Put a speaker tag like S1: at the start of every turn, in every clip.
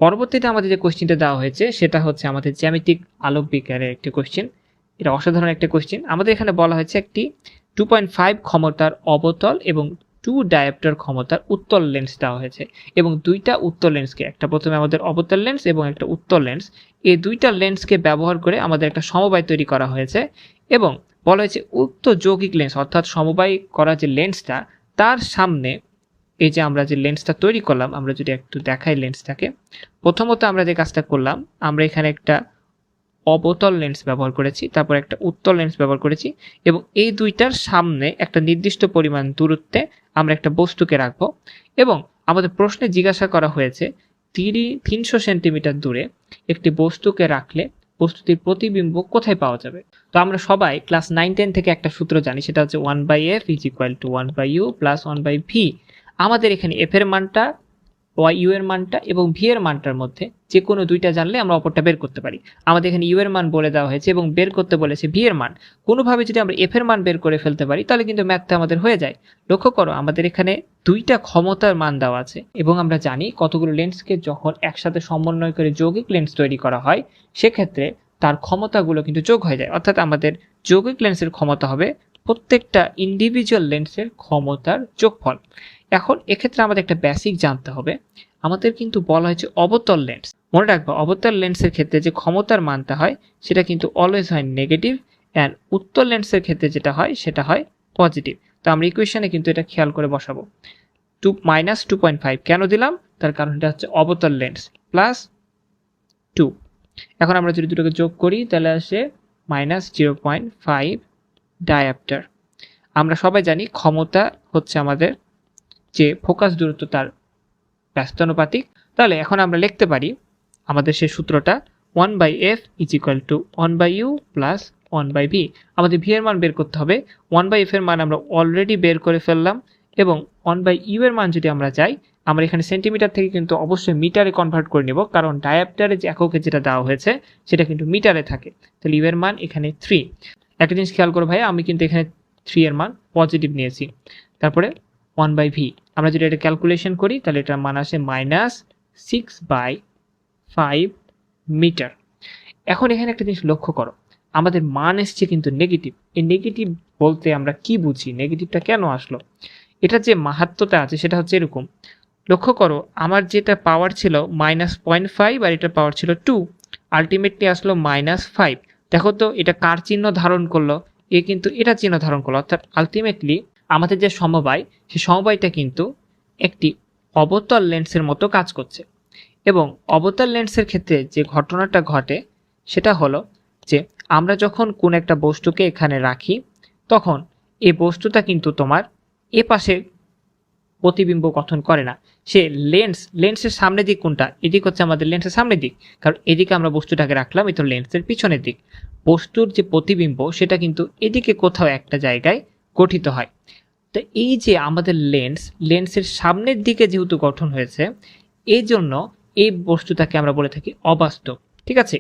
S1: পরবর্তীতে আমাদের যে কোশ্চেনটা দেওয়া হয়েছে সেটা হচ্ছে আমাদের জ্যামিতিক আলোক বিজ্ঞানের একটি কোশ্চেন। এটা অসাধারণ একটা কোশ্চেন। আমাদের এখানে বলা হয়েছে একটি 2.5 ক্ষমতার অবতল এবং 2 ডায়োপ্টার ক্ষমতার উত্তল লেন্স দেওয়া হয়েছে এবং দুইটা উত্তল লেন্সকে, একটা প্রথমে আমাদের অবতল লেন্স এবং একটা উত্তল লেন্স, এই দুইটা লেন্সকে ব্যবহার করে আমাদের একটা সমবায় তৈরি করা হয়েছে এবং বলা হয়েছে উক্ত যৌগিক লেন্স অর্থাৎ সমবায় করা যে লেন্সটা তার সামনে এই যে আমরা যে লেন্সটা তৈরি করলাম, আমরা যদি একটু দেখাই লেন্সটাকে, প্রথমত আমরা যে কাজটা করলাম, আমরা এখানে একটা অবতল লেন্স ব্যবহার করেছি, তারপর একটা উত্তল লেন্স ব্যবহার করেছি এবং এই দুইটার সামনে একটা নির্দিষ্ট পরিমাণ দূরত্বে আমরা একটা বস্তুকে রাখবো এবং আমাদের প্রশ্নে জিজ্ঞাসা করা হয়েছে 300 সেন্টিমিটার দূরে একটি বস্তুকে রাখলে বস্তুটির প্রতিবিম্ব কোথায় পাওয়া যাবে। তো আমরা সবাই ক্লাস 9-10 থেকে একটা সূত্র জানি, সেটা হচ্ছে 1/f = 1/u + 1/v। আমাদের এখানে f এর মানটা, u এর মানটা এবং v এর মানটার মধ্যে যে কোনো দুইটা জানলে আমরা অপরটা বের করতে পারি। আমাদের এখানে u এর মান বলে দেওয়া হয়েছে এবং বের করতে বলেছে v এর মান। কোনোভাবে যদি আমরা f এর মান বের করে ফেলতে পারি তাহলে কিন্তু ম্যাথটা আমাদের হয়ে যায়। লক্ষ্য করো আমাদের এখানে দুইটা ক্ষমতার মান দেওয়া আছে এবং আমরা জানি কতগুলো লেন্সকে যখন একসাথে সমন্বয় করে যৌগিক লেন্স তৈরি করা হয় সেক্ষেত্রে তার ক্ষমতাগুলো কিন্তু যোগ হয়ে যায়, অর্থাৎ আমাদের যৌগিক লেন্সের ক্ষমতা হবে প্রত্যেকটা ইন্ডিভিজুয়াল লেন্সের ক্ষমতার যোগফল। এখন এক্ষেত্রে আমাদের একটা বেসিক জানতে হবে, আমাদের কিন্তু বলা হয়েছে অবতল লেন্স। মনে রাখবো অবতল লেন্সের ক্ষেত্রে যে ক্ষমতার মানটা হয় সেটা কিন্তু অলওয়েজ হয় নেগেটিভ, অ্যান্ড উত্তল লেন্সের ক্ষেত্রে যেটা হয় সেটা হয় পজিটিভ। তো আমরা ইকুয়েশনে কিন্তু এটা খেয়াল করে বসাবো। -2.5 কেন দিলাম, তার কারণটা হচ্ছে অবতল লেন্স +2। এখন আমরা যদি দুটোকে যোগ করি তাহলে আসে -0.5 ডায়োপ্টার। আমরা সবাই জানি ক্ষমতা হচ্ছে আমাদের যে ফোকাস দূরত্ব তার ব্যস্তানুপাতিক। তাহলে এখন আমরা লিখতে পারি আমাদের সেই সূত্রটা 1/f = 1/u + 1/v। আমাদের v এর মান বের করতে হবে। 1/f এর মান আমরা অলরেডি বের করে ফেললাম এবং 1/u এর মান যদি আমরা যাই, আমরা এখানে সেন্টিমিটার থেকে কিন্তু অবশ্যই মিটারে কনভার্ট করে নেব, কারণ ডায়োপ্টারে যে এককে যেটা দেওয়া হয়েছে সেটা কিন্তু মিটারে থাকে। তাহলে u এর মান এখানে 3। একটা জিনিস খেয়াল করো ভাই, আমি কিন্তু এখানে 3 এর মান পজিটিভ নিয়েছি। তারপরে 1/v, আমরা যদি এটা ক্যালকুলেশন করি তাহলে এটার মান আসে -6/5 মিটার। এখন এখানে একটা জিনিস লক্ষ্য করো, আমাদের মান এসছে কিন্তু নেগেটিভ। এই নেগেটিভ বলতে আমরা কি বুঝি, নেগেটিভটা কেন আসলো? এটা যে মাহাত্ম্যটা আছে সেটা হচ্ছে এরকম, লক্ষ্য করো আমার যেটা পাওয়ার ছিল -0.5 আর এটা পাওয়ার ছিল 2, আলটিমেটলি আসলো -5। দেখো তো এটা কার চিহ্ন ধারণ করলো, এ কিন্তু এটা চিহ্ন ধারণ করলো, অর্থাৎ আলটিমেটলি আমাদের যে সমবায় সেই সমবায়টা কিন্তু একটি অবতল লেন্সের মতো কাজ করছে। এবং অবতল লেন্সের ক্ষেত্রে যে ঘটনাটা ঘটে সেটা হলো যে আমরা যখন কোন একটা বস্তুকে এখানে রাখি তখন এই বস্তুটা কিন্তু তোমার এ পাশে প্রতিবিম্ব গঠন করে না। সে লেন্সের সামনের দিক কোনটা, এদিক হচ্ছে আমাদের লেন্সের সামনের দিক, কারণ এদিকে আমরা বস্তুটাকে রাখলাম, এই তো লেন্সের পিছনের দিক। বস্তুর যে প্রতিবিম্ব সেটা কিন্তু এদিকে কোথাও একটা জায়গায় গঠিত হয়। তো এই যে আমাদের লেন্সের সামনের দিকে যেহেতু গঠন হয়েছে, এই জন্য এই বস্তুটাকে আমরা বলে থাকি অবাস্তব। ঠিক আছে,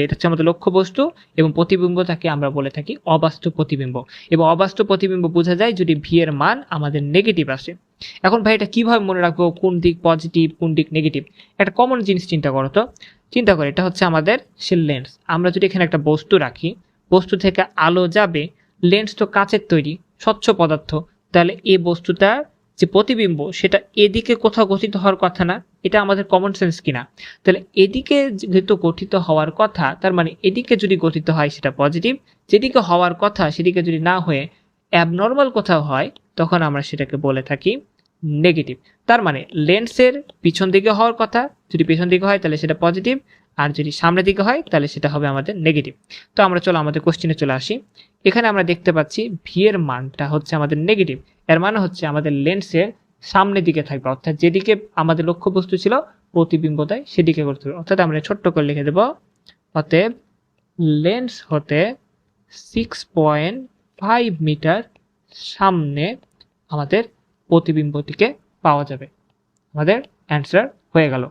S1: এটা হচ্ছে আমাদের লক্ষ্য বস্তু এবং প্রতিবিম্বটাকে আমরা বলে থাকি অবাস্তব প্রতিবিম্ব। এবং অবাস্তব প্রতিবিম্ব বোঝা যায় যদি ভি এর মান আমাদের নেগেটিভ আসে। এখন ভাই এটা কিভাবে মনে রাখবো কোন দিক পজিটিভ কোন দিক নেগেটিভ? একটা কমন জিনিস চিন্তা করো তো, চিন্তা করে এটা হচ্ছে আমাদের সে লেন্স। আমরা যদি এখানে একটা বস্তু রাখি, বস্তু থেকে আলো যাবে, লেন্স তো কাচের তৈরি, স্বচ্ছ পদার্থ, তাহলে এই বস্তুটার যে প্রতিবিম্ব সেটা এদিকে কোথাও গঠিত হওয়ার কথা না? এটা আমাদের কমন সেন্স কিনা? তাহলে এদিকে যেহেতু গঠিত হওয়ার কথা, তার মানে এদিকে যদি গঠিত হয় সেটা পজিটিভ, যেদিকে হওয়ার কথা সেদিকে যদি না হয়ে অ্যাবনর্মাল কোথাও হয় তখন আমরা সেটাকে বলে থাকি নেগেটিভ। তার মানে লেন্সের পিছন দিকে হওয়ার কথা, যদি পিছন দিকে হয় তাহলে সেটা পজিটিভ, আর যদি সামনের দিকে হয় তাহলে সেটা হবে আমাদের নেগেটিভ। তো আমরা চলো আমাদের কোশ্চেনে চলে আসি। এখানে আমরা দেখতে পাচ্ছি ভি এর মানটা হচ্ছে আমাদের নেগেটিভ, এর মানে হচ্ছে আমাদের লেন্সের সামনের দিকে থাকবে, অর্থাৎ যেদিকে আমাদের লক্ষ্যবস্তু ছিল প্রতিবিম্ব দেয় সেদিকে করতে হবে। অর্থাৎ আমরা ছোট্ট করে লিখে দেব, অতএব লেন্স হতে 6.5 মিটার সামনে আমাদের প্রতিবিম্বটিকে পাওয়া যাবে। আমাদের অ্যান্সার হয়ে গেল।